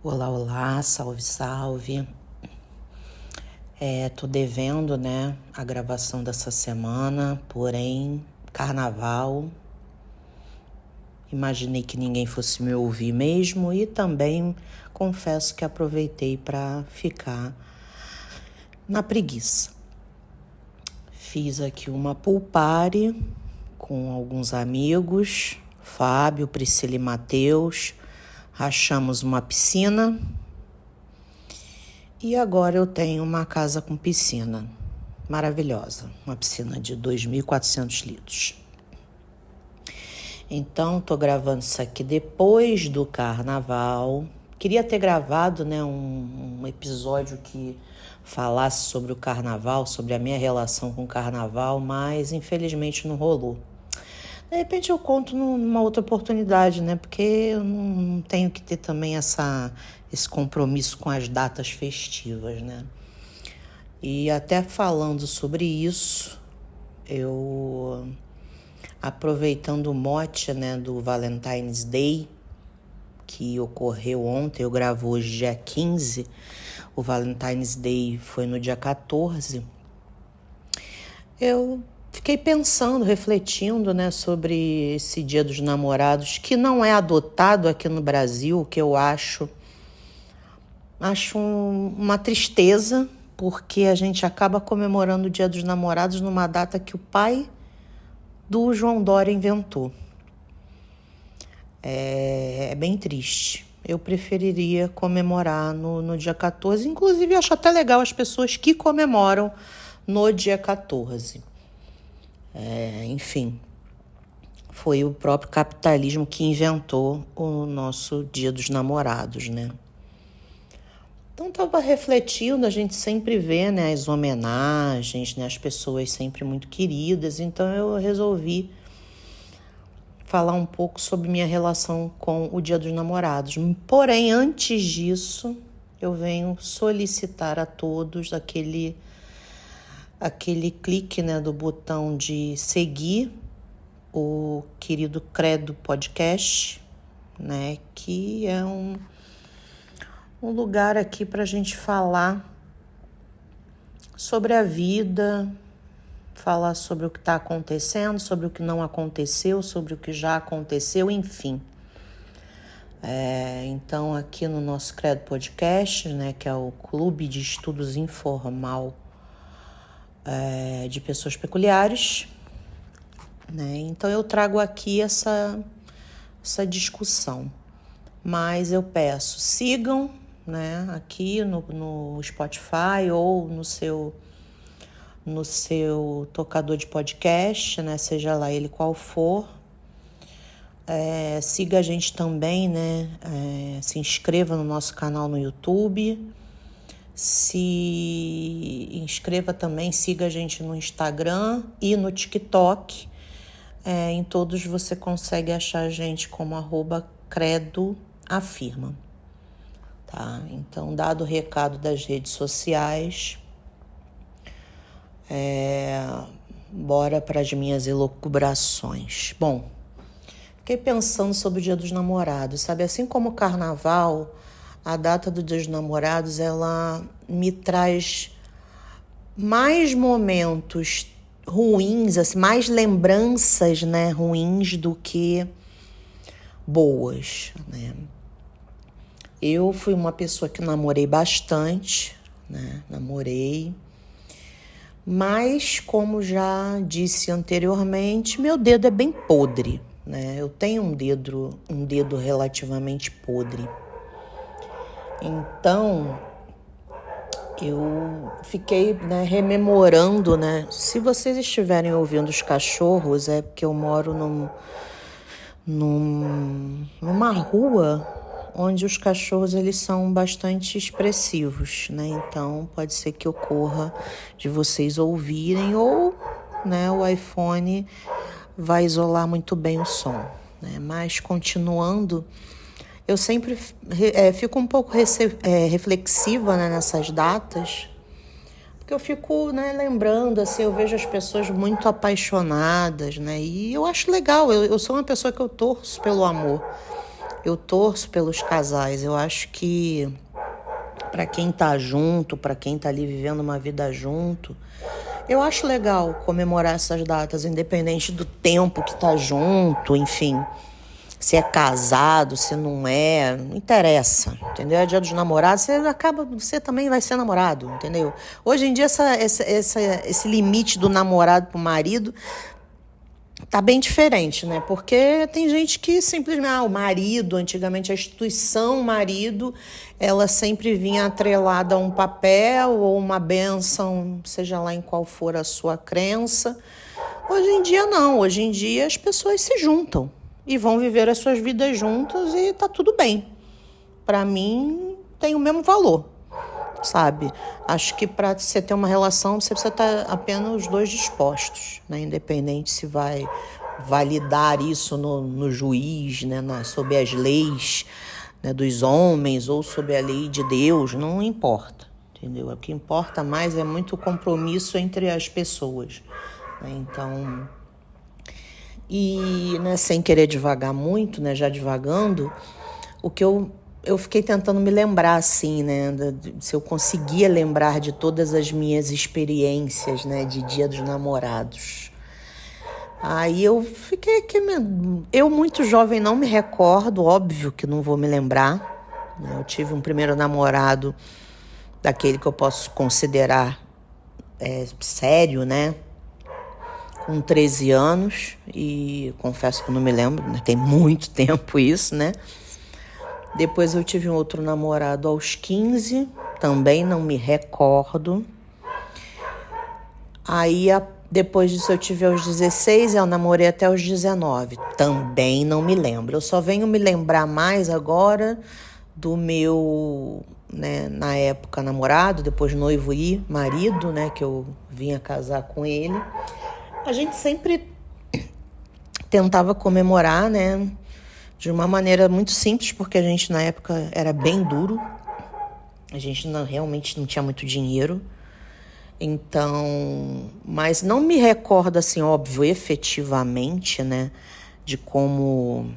Olá, olá, salve, salve. Tô devendo, né, a gravação dessa semana, porém, carnaval. Imaginei que ninguém fosse me ouvir mesmo e também confesso que aproveitei para ficar na preguiça. Fiz aqui uma pool party com alguns amigos, Fábio, Priscila e Matheus. Rachamos uma piscina. E agora eu tenho uma casa com piscina maravilhosa, uma piscina de 2.400 litros. Então, tô gravando isso aqui depois do carnaval. Queria ter gravado, né, um episódio que falasse sobre o carnaval, sobre a minha relação com o carnaval, mas infelizmente não rolou. De repente eu conto numa outra oportunidade, né? Porque eu não tenho que ter também esse compromisso com as datas festivas, né? E até falando sobre isso, eu aproveitando o mote, né, do Valentine's Day, que ocorreu ontem, eu gravo hoje dia 15, o Valentine's Day foi no dia 14, eu fiquei pensando, refletindo, né, sobre esse Dia dos Namorados, que não é adotado aqui no Brasil, que eu acho uma tristeza, porque a gente acaba comemorando o Dia dos Namorados numa data que o pai do João Dória inventou. É bem triste. Eu preferiria comemorar no dia 14, inclusive acho até legal as pessoas que comemoram no dia 14. Enfim, foi o próprio capitalismo que inventou o nosso Dia dos Namorados, né? Então, estava refletindo, a gente sempre vê, né, as homenagens, né, as pessoas sempre muito queridas, então eu resolvi falar um pouco sobre minha relação com o Dia dos Namorados. Porém, antes disso, eu venho solicitar a todos aquele clique, né, do botão de seguir o querido Credo Podcast, né, que é um lugar aqui para a gente falar sobre a vida, falar sobre o que está acontecendo, sobre o que não aconteceu, sobre o que já aconteceu, enfim. Então, aqui no nosso Credo Podcast, né, que é o Clube de Estudos Informal de Pessoas Peculiares, né? Então eu trago aqui essa discussão, mas eu peço, sigam, né, aqui no Spotify ou no seu tocador de podcast, né, seja lá ele qual for. Siga a gente também, né, se inscreva no nosso canal no YouTube, se inscreva também, siga a gente no Instagram e no TikTok. Em todos você consegue achar a gente como @credoafirma, tá? Então, dado o recado das redes sociais, bora para as minhas elucubrações. Bom, fiquei pensando sobre o Dia dos Namorados, sabe? Assim como o Carnaval, a data do Dia dos Namorados, ela me traz mais momentos ruins, assim, mais lembranças, né, ruins do que boas, né? Eu fui uma pessoa que namorei bastante, né? Mas, como já disse anteriormente, meu dedo é bem podre, né? Eu tenho um dedo relativamente podre. Então, eu fiquei, né, rememorando, né? Se vocês estiverem ouvindo os cachorros, é porque eu moro numa rua onde os cachorros eles são bastante expressivos, né? Então pode ser que ocorra de vocês ouvirem ou, né, o iPhone vai isolar muito bem o som, né? Mas continuando, eu sempre fico um pouco reflexiva, né, nessas datas, porque eu fico, né, lembrando, assim, eu vejo as pessoas muito apaixonadas, né? E eu acho legal, eu sou uma pessoa que eu torço pelo amor. Eu torço pelos casais. Eu acho que para quem tá junto, para quem tá ali vivendo uma vida junto, eu acho legal comemorar essas datas, independente do tempo que tá junto, enfim. Se é casado, se não é, não interessa, entendeu? É dia dos namorados, você também vai ser namorado, entendeu? Hoje em dia, esse limite do namorado pro marido tá bem diferente, né? Porque tem gente que simplesmente, o marido, antigamente a instituição marido, ela sempre vinha atrelada a um papel ou uma bênção, seja lá em qual for a sua crença. Hoje em dia não, hoje em dia as pessoas se juntam e vão viver as suas vidas juntas e tá tudo bem. Para mim tem o mesmo valor, sabe? Acho que para você ter uma relação, você precisa estar apenas os dois dispostos, né? Independente se vai validar isso no juiz, né? Sob as leis, né? Dos homens ou sob a lei de Deus, não importa, entendeu? O que importa mais é muito o compromisso entre as pessoas, né? Então, e, né, sem querer devagar muito, né? Já divagando, o que eu fiquei tentando me lembrar, assim, né? Se eu conseguia lembrar de todas as minhas experiências, né? De Dia dos Namorados. Aí eu fiquei aqui... Eu, muito jovem, não me recordo. Óbvio que não vou me lembrar, né? Eu tive um primeiro namorado daquele que eu posso considerar sério, né? Com 13 anos. E confesso que eu não me lembro, né? Tem muito tempo isso, né? Depois eu tive um outro namorado aos 15, também não me recordo. Aí, depois disso eu tive aos 16, eu namorei até aos 19, também não me lembro. Eu só venho me lembrar mais agora do meu, né, na época namorado, depois noivo e marido, né, que eu vinha casar com ele. A gente sempre tentava comemorar, né, de uma maneira muito simples, porque a gente na época era bem duro. A gente realmente não tinha muito dinheiro. Então, mas não me recordo, assim, óbvio, efetivamente, né, de como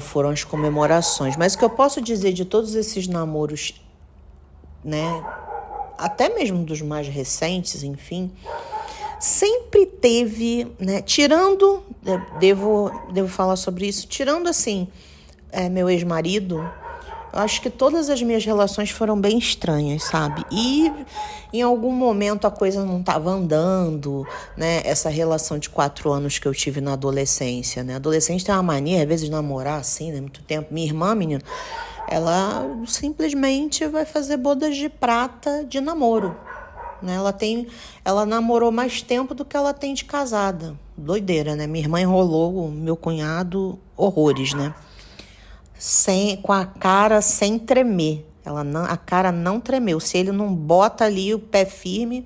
foram as comemorações. Mas o que eu posso dizer de todos esses namoros, né, até mesmo dos mais recentes, enfim, sempre teve, né, tirando, devo falar sobre isso, tirando, assim, meu ex-marido, eu acho que todas as minhas relações foram bem estranhas, sabe? E em algum momento a coisa não estava andando, né? Essa relação de 4 anos que eu tive na adolescência, né? Adolescente tem uma mania, às vezes, de namorar assim, né? Muito tempo. Minha irmã, menina, ela simplesmente vai fazer bodas de prata de namoro, né? Ela namorou mais tempo do que ela tem de casada. Doideira, né? Minha irmã enrolou o meu cunhado horrores, né? Com a cara sem tremer. A cara não tremeu. Se ele não bota ali o pé firme,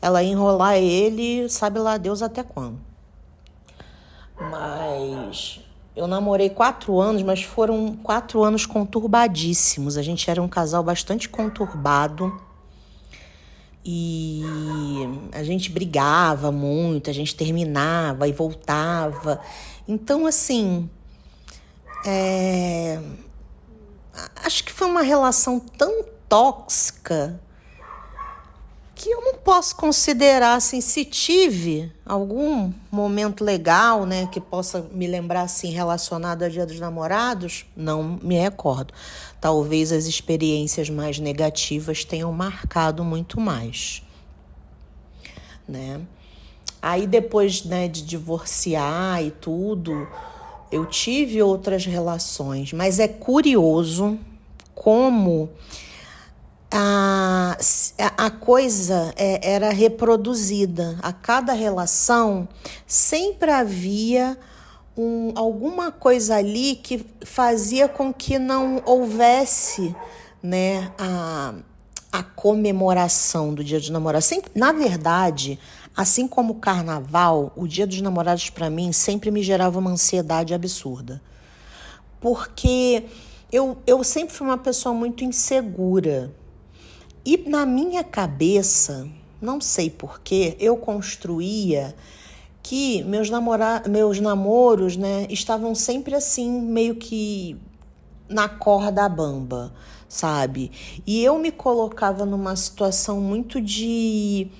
ela ia enrolar ele, sabe lá Deus até quando. Mas eu namorei 4 anos, mas foram 4 anos conturbadíssimos. A gente era um casal bastante conturbado. E a gente brigava muito, a gente terminava e voltava. Então, assim... acho que foi uma relação tão tóxica que eu não posso considerar, assim, se tive algum momento legal, né, que possa me lembrar, assim, relacionado ao Dia dos Namorados, não me recordo. Talvez as experiências mais negativas tenham marcado muito mais, né? Aí depois, né, de divorciar e tudo... Eu tive outras relações, mas é curioso como a coisa era reproduzida. A cada relação sempre havia alguma coisa ali que fazia com que não houvesse, né, a comemoração do Dia dos Namorados. Na verdade... Assim como o carnaval, o Dia dos Namorados para mim sempre me gerava uma ansiedade absurda. Porque eu sempre fui uma pessoa muito insegura. E na minha cabeça, não sei porquê, eu construía que meus namoros, né, estavam sempre assim, meio que na corda bamba, sabe? E eu me colocava numa situação muito de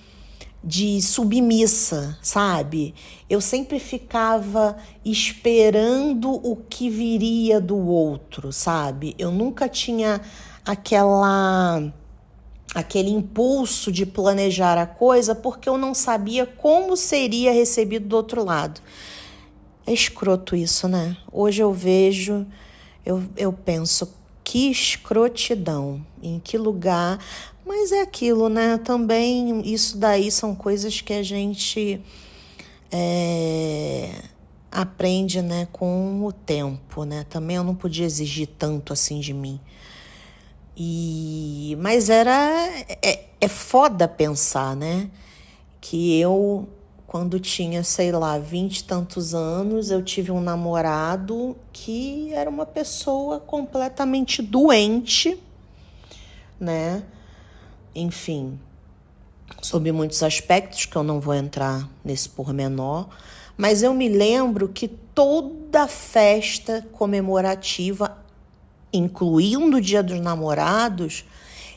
submissa, sabe? Eu sempre ficava esperando o que viria do outro, sabe? Eu nunca tinha aquele impulso de planejar a coisa porque eu não sabia como seria recebido do outro lado. É escroto isso, né? Hoje eu vejo, eu penso, que escrotidão, em que lugar. Mas é aquilo, né? Também isso daí são coisas que a gente aprende, né, com o tempo, né? Também eu não podia exigir tanto assim de mim. Mas é foda pensar, né? Que eu, quando tinha, sei lá, 20 e tantos anos, eu tive um namorado que era uma pessoa completamente doente, né? Enfim, sob muitos aspectos, que eu não vou entrar nesse pormenor, mas eu me lembro que toda festa comemorativa, incluindo o Dia dos Namorados,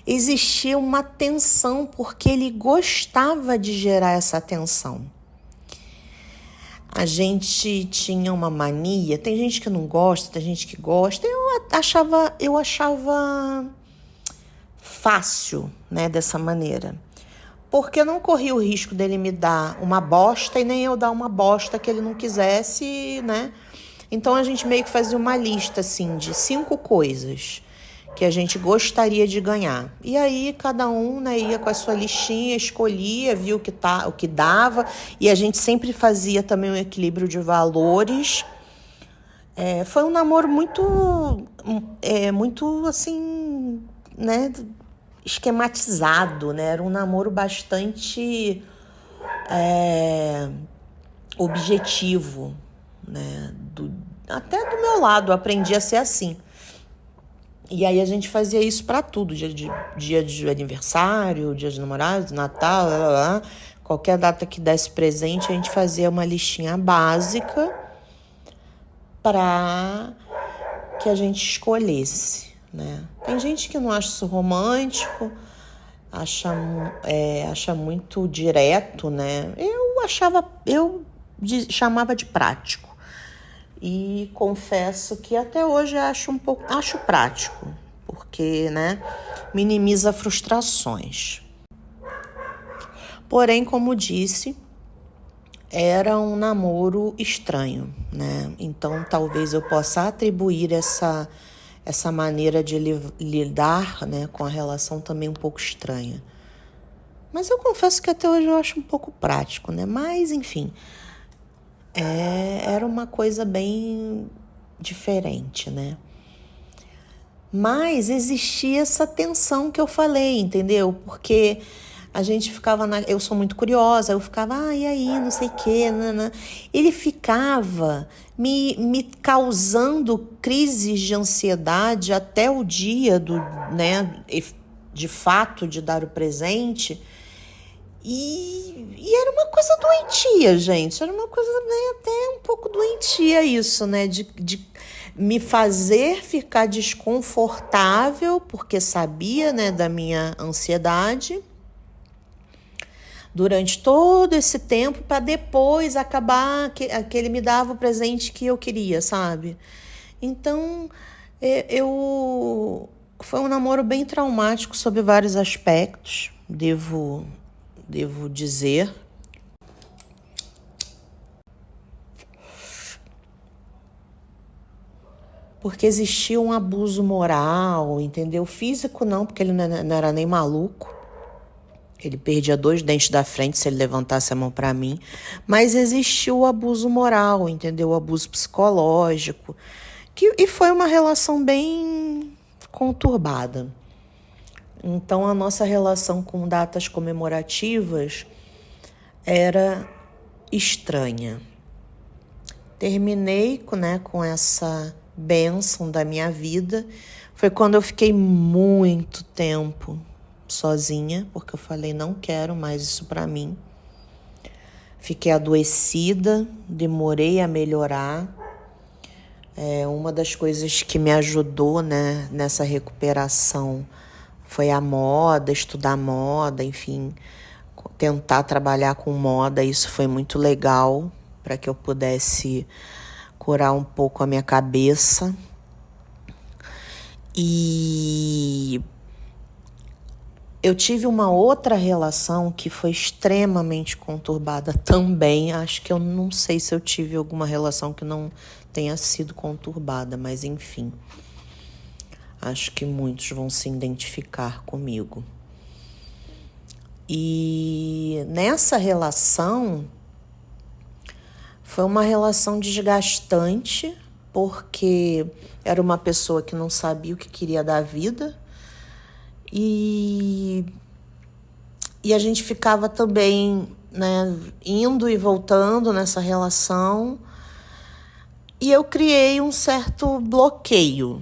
existia uma tensão, porque ele gostava de gerar essa tensão. A gente tinha uma mania, tem gente que não gosta, tem gente que gosta. Eu achava fácil, né, dessa maneira. Porque eu não corria o risco dele me dar uma bosta e nem eu dar uma bosta que ele não quisesse, né? Então a gente meio que fazia uma lista assim de 5 coisas que a gente gostaria de ganhar. E aí cada um, né, ia com a sua listinha, escolhia, via o que dava, e a gente sempre fazia também um equilíbrio de valores. Foi um namoro muito assim, né, esquematizado, né? Era um namoro bastante objetivo, né? Até do meu lado, eu aprendi a ser assim. E aí a gente fazia isso para tudo, dia de aniversário, dia de namorados, Natal, qualquer data que desse presente, a gente fazia uma listinha básica para que a gente escolhesse, né? Tem gente que não acha isso romântico, acha muito direto, né? Eu chamava de prático. E confesso que até hoje acho prático, porque, né, minimiza frustrações. Porém, como disse, era um namoro estranho, né? Então, talvez eu possa atribuir essa maneira de lidar, né, com a relação também um pouco estranha. Mas eu confesso que até hoje eu acho um pouco prático, né? Mas, enfim, era uma coisa bem diferente, né? Mas existia essa tensão que eu falei, entendeu? Porque a gente ficava eu sou muito curiosa, eu ficava, e aí, não sei o quê, nanã. Ele ficava me causando crises de ansiedade até o dia né, de fato de dar o presente. E era uma coisa doentia, gente. Era uma coisa, né, até um pouco doentia isso, né? De me fazer ficar desconfortável, porque sabia, né, da minha ansiedade durante todo esse tempo, para depois acabar que ele me dava o presente que eu queria, sabe? Então, foi um namoro bem traumático sob vários aspectos, devo dizer. Porque existia um abuso moral, entendeu? Físico não, porque ele não era nem maluco. Ele perdia 2 dentes da frente se ele levantasse a mão para mim. Mas existiu o abuso moral, entendeu? O abuso psicológico. E foi uma relação bem conturbada. Então, a nossa relação com datas comemorativas era estranha. Terminei, né, com essa bênção da minha vida. Foi quando eu fiquei muito tempo sozinha, porque eu falei, não quero mais isso para mim. fiquei adoecida, demorei a melhorar. Uma das coisas que me ajudou, né, nessa recuperação foi a moda, estudar moda, enfim, tentar trabalhar com moda. Isso foi muito legal para que eu pudesse curar um pouco a minha cabeça. E eu tive uma outra relação que foi extremamente conturbada também. Acho que eu não sei se eu tive alguma relação que não tenha sido conturbada, mas enfim. Acho que muitos vão se identificar comigo. E nessa relação, foi uma relação desgastante, porque era uma pessoa que não sabia o que queria da vida. E a gente ficava também, né, indo e voltando nessa relação. E eu criei um certo bloqueio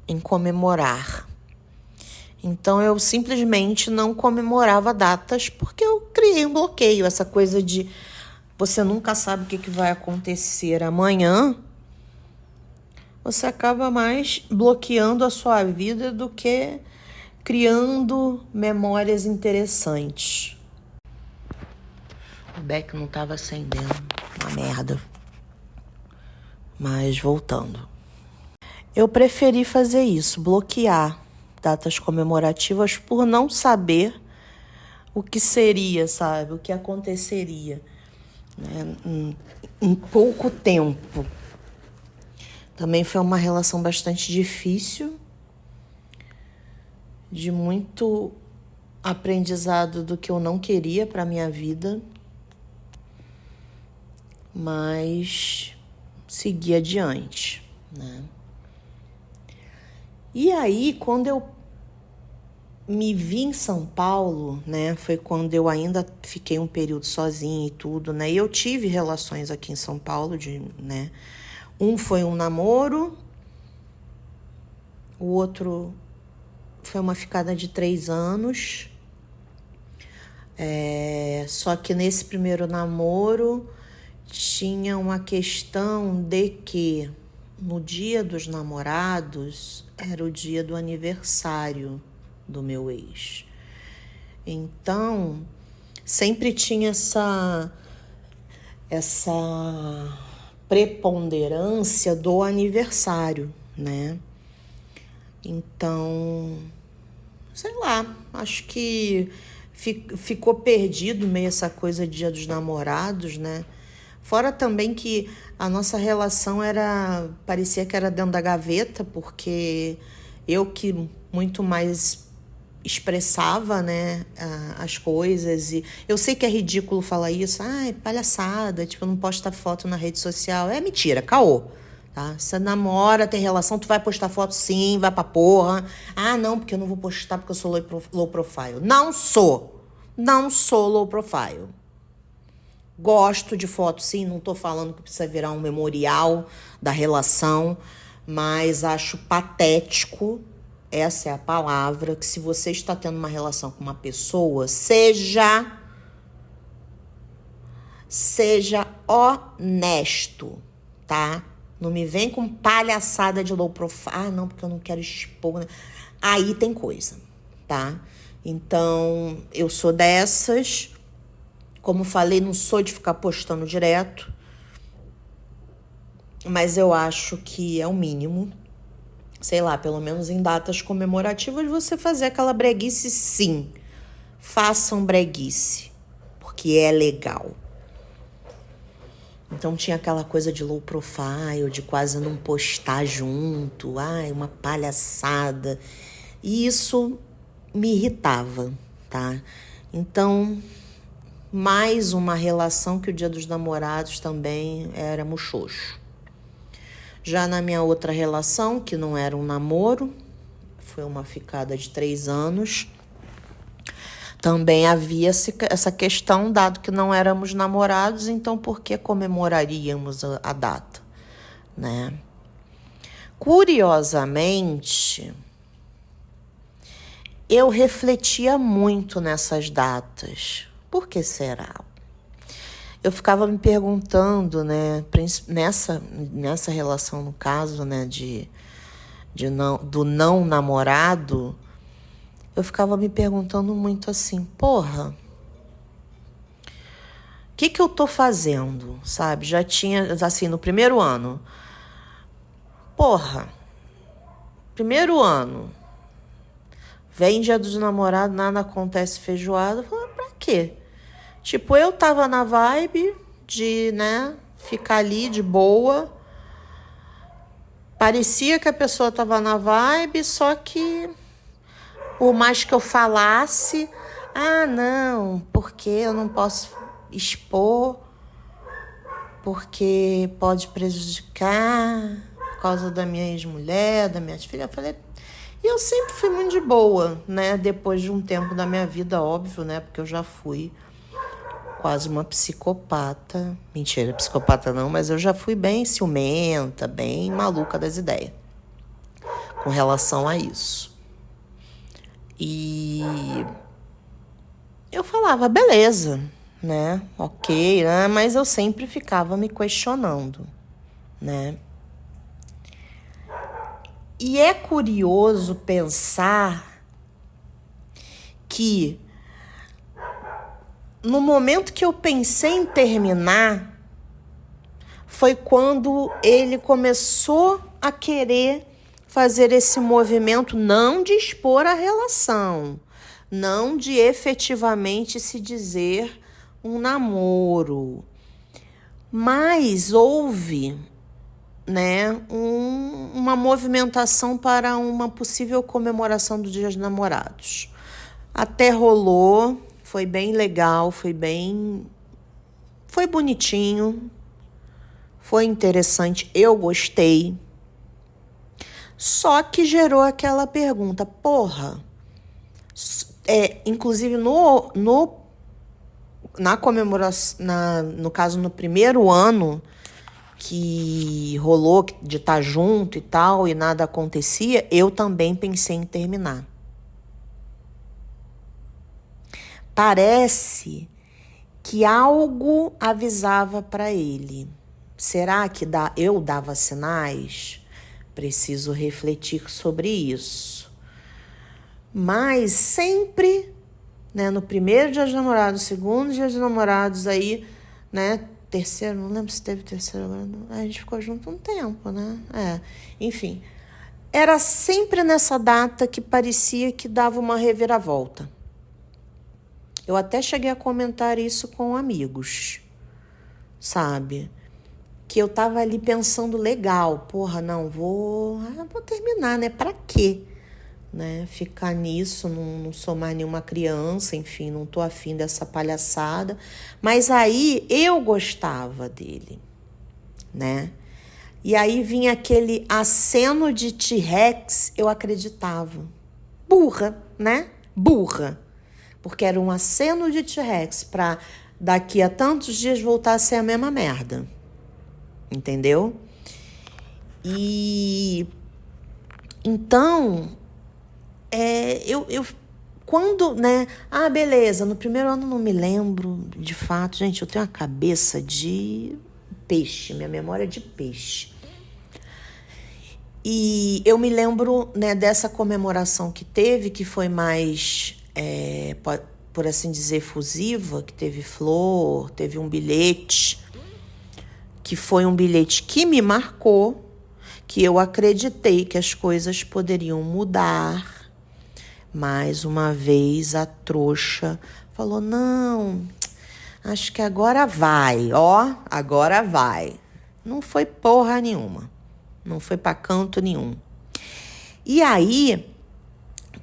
em comemorar. Então eu simplesmente não comemorava datas porque eu criei um bloqueio. Essa coisa de você nunca sabe o que vai acontecer amanhã. Você acaba mais bloqueando a sua vida do que criando memórias interessantes. O beck não estava acendendo, uma merda. Mas voltando. Eu preferi fazer isso, bloquear datas comemorativas por não saber o que seria, sabe? O que aconteceria, né? Em pouco tempo. Também foi uma relação bastante difícil, de muito aprendizado do que eu não queria para minha vida, mas segui adiante, né? E aí, quando eu me vi em São Paulo, né, foi quando eu ainda fiquei um período sozinha e tudo, né? E eu tive relações aqui em São Paulo, né? Um foi um namoro, o outro foi uma ficada de 3 anos. Só que nesse primeiro namoro tinha uma questão de que no dia dos namorados era o dia do aniversário do meu ex. Então, sempre tinha essa preponderância do aniversário, né? Então, sei lá, acho que ficou perdido meio essa coisa de dia dos namorados, né? Fora também que a nossa relação parecia que era dentro da gaveta, porque eu que muito mais expressava, né, as coisas. E eu sei que é ridículo falar isso, palhaçada, tipo, não posta foto na rede social. É mentira, caô, tá? Você namora, tem relação, tu vai postar foto sim, vai pra porra. Não, porque eu não vou postar porque eu sou low profile. Não sou low profile. Gosto de foto, sim, não tô falando que precisa virar um memorial da relação, mas acho patético, essa é a palavra, que se você está tendo uma relação com uma pessoa, seja honesto, tá? Não me vem com palhaçada de low profile, não, porque eu não quero expor, né? Aí tem coisa, tá? Então, eu sou dessas. Como falei, não sou de ficar postando direto, mas eu acho que é o mínimo. Sei lá, pelo menos em datas comemorativas, você fazer aquela breguice, sim. Façam breguice, porque é legal. Então tinha aquela coisa de low profile, de quase não postar junto, uma palhaçada. E isso me irritava, tá? Então, mais uma relação que o dia dos namorados também era muxoxo. Já na minha outra relação, que não era um namoro, foi uma ficada de 3 anos, também havia essa questão, dado que não éramos namorados, então por que comemoraríamos a data, né? Curiosamente, eu refletia muito nessas datas. Por que será? eu ficava me perguntando, né, nessa relação, no caso, né, do não namorado, eu ficava me perguntando muito assim, porra, o que eu tô fazendo, sabe? Já tinha, assim, no primeiro ano, porra, primeiro ano, vem dia dos namorados, nada acontece, feijoada, eu falei, pra quê? Tipo, eu tava na vibe de, né, ficar ali de boa. Parecia que a pessoa tava na vibe, só que por mais que eu falasse, não, porque eu não posso expor, porque pode prejudicar por causa da minha ex-mulher, da minha filha. Eu falei, e eu sempre fui muito de boa, né? Depois de um tempo da minha vida, óbvio, né? Porque eu já fui quase uma psicopata. Mentira, psicopata não, mas eu já fui bem ciumenta, bem maluca das ideias com relação a isso. E eu falava, beleza, né? Ok, né? Mas eu sempre ficava me questionando, né? E é curioso pensar que no momento que eu pensei em terminar, foi quando ele começou a querer fazer esse movimento, não de expor a relação, não de efetivamente se dizer um namoro, mas houve, né, uma movimentação para uma possível comemoração do Dia dos Namorados. Até rolou, foi bem legal, foi bonitinho, foi interessante, eu gostei. Só que gerou aquela pergunta, porra, inclusive na comemoração, no caso no primeiro ano que rolou de estar junto e tal, e nada acontecia, eu também pensei em terminar. Parece que algo avisava para ele. Será que eu dava sinais? Preciso refletir sobre isso. Mas sempre, né, no primeiro dia dos namorados, segundo dia dos namorados, aí, né, terceiro, não lembro se teve terceiro, a gente ficou junto um tempo, né? Enfim, era sempre nessa data que parecia que dava uma reviravolta. Eu até cheguei a comentar isso com amigos, sabe? Que eu tava ali pensando, legal, porra, não, vou terminar, né? Pra quê? Né? Ficar nisso, não sou mais nenhuma criança, enfim, não tô afim dessa palhaçada. Mas aí eu gostava dele, né? E aí vinha aquele aceno de T-Rex, eu acreditava. Burra, né? Burra. Porque era um aceno de T-Rex pra daqui a tantos dias voltar a ser a mesma merda. Entendeu? E então, eu quando, né? Beleza, no primeiro ano não me lembro, de fato, gente, eu tenho uma cabeça de peixe, minha memória é de peixe. E eu me lembro, né, dessa comemoração que teve, que foi mais, por assim dizer, efusiva, que teve flor, teve um bilhete, que foi um bilhete que me marcou, que eu acreditei que as coisas poderiam mudar. Mais uma vez a trouxa falou, não, acho que agora vai, agora vai. Não foi porra nenhuma, não foi pra canto nenhum. E aí,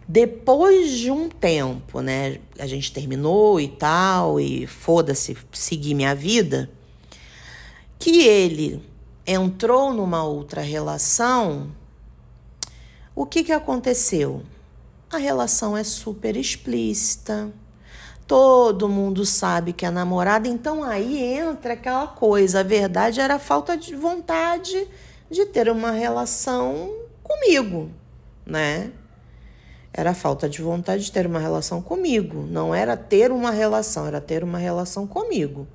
depois de um tempo, né, a gente terminou e tal, e foda-se, segui minha vida, que ele entrou numa outra relação, o que aconteceu? A relação é super explícita, todo mundo sabe que é namorada, então aí entra aquela coisa, a verdade era a falta de vontade de ter uma relação comigo, né? Era a falta de vontade de ter uma relação comigo, não era ter uma relação, era ter uma relação comigo,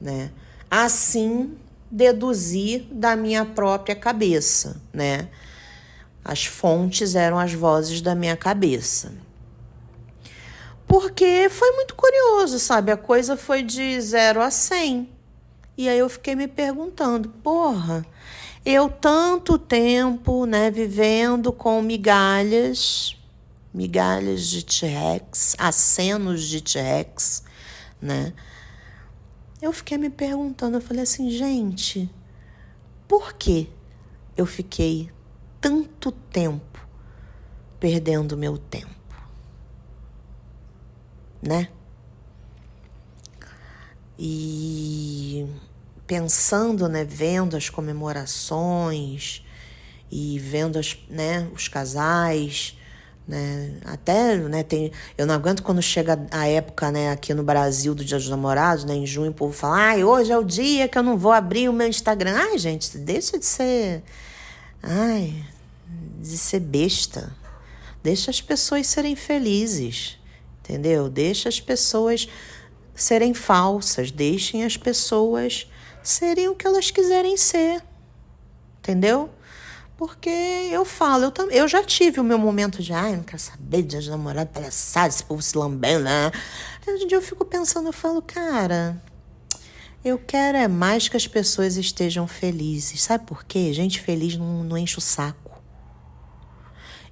né? Assim, deduzi da minha própria cabeça, né? As fontes eram as vozes da minha cabeça. Porque foi muito curioso, sabe? A coisa foi de 0 a 100. E aí eu fiquei me perguntando, porra, eu tanto tempo, né, vivendo com migalhas de T-Rex, acenos de T-Rex, né? Eu fiquei me perguntando, eu falei assim, gente, por que eu fiquei tanto tempo perdendo meu tempo, né? E pensando, né, vendo as comemorações e vendo os casais, né, até, né, eu não aguento quando chega a época, né, aqui no Brasil do Dia dos Namorados, né, em junho o povo fala, ai, hoje é o dia que eu não vou abrir o meu Instagram. Ai, gente, deixa de ser, de ser besta. Deixa as pessoas serem felizes, entendeu? Deixa as pessoas serem falsas, deixem as pessoas serem o que elas quiserem ser, entendeu? Porque eu falo, eu já tive o meu momento de, não quero saber de Dia de Namorado, palhaçada, esse povo se lambendo, né? Aí, hoje em dia eu fico pensando, eu falo, cara, eu quero é mais que as pessoas estejam felizes. Sabe por quê? Gente feliz não enche o saco.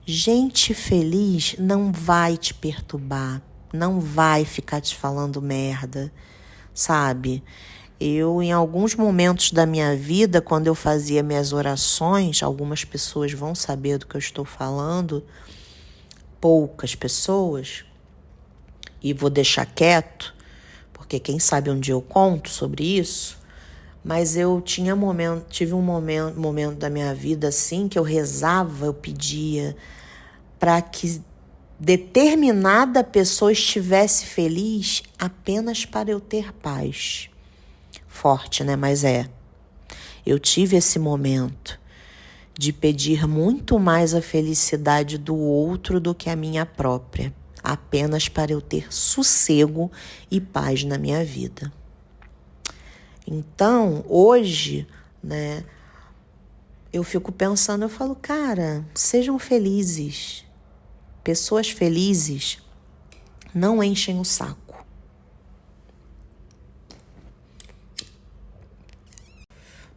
Gente feliz não vai te perturbar, não vai ficar te falando merda, sabe? Eu, em alguns momentos da minha vida, quando eu fazia minhas orações, algumas pessoas vão saber do que eu estou falando, poucas pessoas, e vou deixar quieto, porque quem sabe um dia eu conto sobre isso, mas eu tive um momento da minha vida assim, que eu rezava, eu pedia para que determinada pessoa estivesse feliz apenas para eu ter paz. Forte, né? Mas eu tive esse momento de pedir muito mais a felicidade do outro do que a minha própria, apenas para eu ter sossego e paz na minha vida. Então, hoje, né, eu fico pensando, eu falo, cara, sejam felizes. Pessoas felizes não enchem o saco.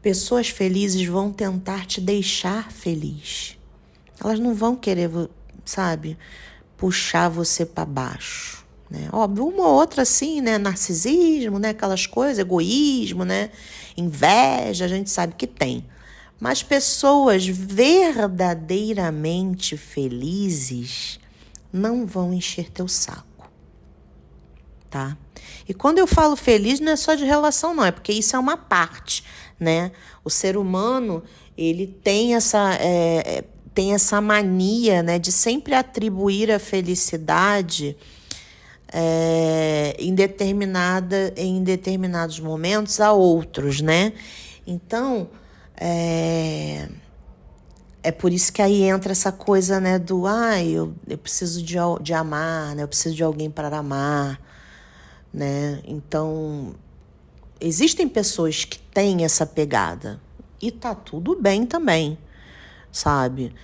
Pessoas felizes vão tentar te deixar feliz. Elas não vão querer, sabe, puxar você para baixo, né? Óbvio, uma ou outra assim, né? Narcisismo, né? Aquelas coisas, egoísmo, né? Inveja, a gente sabe que tem. Mas pessoas verdadeiramente felizes não vão encher teu saco, tá? E quando eu falo feliz, não é só de relação, não. É porque isso é uma parte, né? O ser humano, ele tem essa mania, né, de sempre atribuir a felicidade em determinados momentos a outros, né? Então, é por isso que aí entra essa coisa, né, do eu preciso de amar, né? Eu preciso de alguém para amar, né? Então, existem pessoas que têm essa pegada e tá tudo bem também, sabe?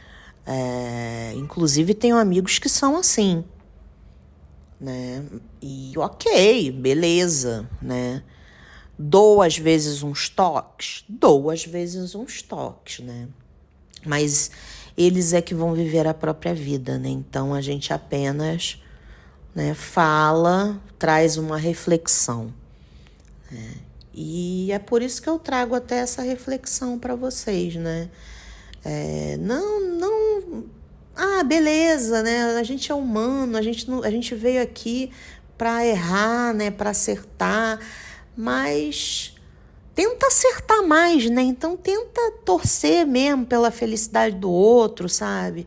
Inclusive, tenho amigos que são assim, né? E ok, beleza, né? Dou às vezes uns toques, né? Mas eles é que vão viver a própria vida, né? Então a gente apenas, né, fala, traz uma reflexão, né? E é por isso que eu trago até essa reflexão para vocês, né? Beleza, né? A gente é humano, a gente veio aqui para errar, né? Para acertar, mas tenta acertar mais, né? Então tenta torcer mesmo pela felicidade do outro, sabe?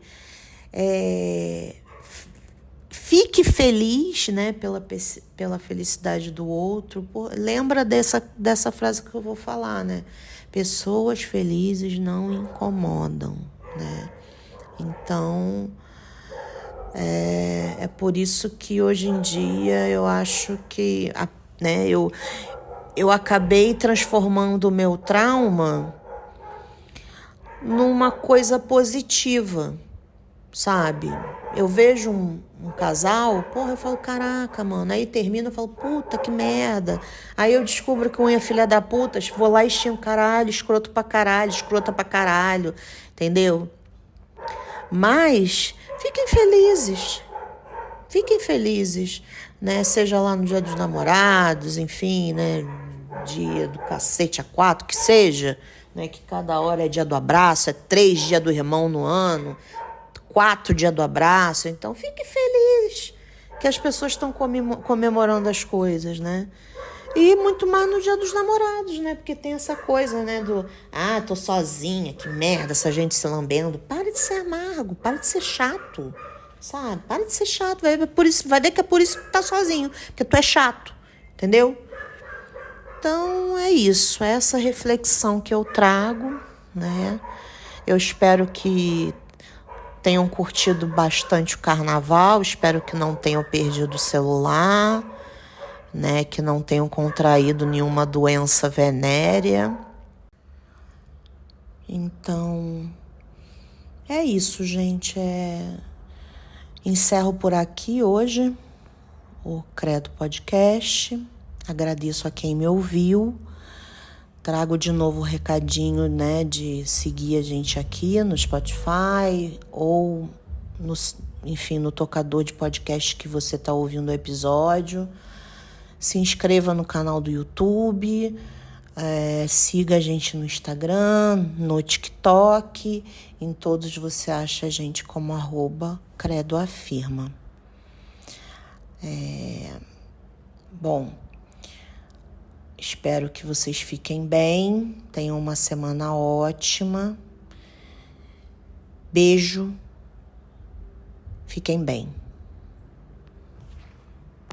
Fique feliz, né? Pela felicidade do outro. Lembra dessa frase que eu vou falar, né? Pessoas felizes não incomodam, né? Então, é por isso que hoje em dia eu acho que, né, eu acabei transformando o meu trauma numa coisa positiva, sabe? Eu vejo um casal, porra, eu falo, caraca, mano. Aí termina, eu falo, puta, que merda. Aí eu descubro que unha filha da puta, vou lá e xingo, caralho, escroto pra caralho, escrota pra caralho, entendeu? Mas fiquem felizes, né? Seja lá no Dia dos Namorados, enfim, né? Dia do cacete a quatro, que seja, né? Que cada hora é dia do abraço, é 3 dias do irmão no ano, 4 dias do abraço. Então, fique feliz que as pessoas estão comemorando as coisas, né? E muito mais no Dia dos Namorados, né? Porque tem essa coisa, né? Tô sozinha, que merda, essa gente se lambendo. Para de ser amargo, para de ser chato, sabe? Para de ser chato. Vai ver que é por isso que tá sozinho, porque tu é chato, entendeu? Então, é isso. É essa reflexão que eu trago, né? Eu espero que tenham curtido bastante o carnaval, espero que não tenham perdido o celular, né? Que não tenham contraído nenhuma doença venérea. Então, é isso, gente. Encerro por aqui hoje o Credo Podcast. Agradeço a quem me ouviu. Trago de novo o recadinho, né, de seguir a gente aqui no Spotify ou, no tocador de podcast que você está ouvindo o episódio. Se inscreva no canal do YouTube, siga a gente no Instagram, no TikTok. Em todos você acha a gente como @credoafirma. Bom, espero que vocês fiquem bem, tenham uma semana ótima. Beijo, fiquem bem.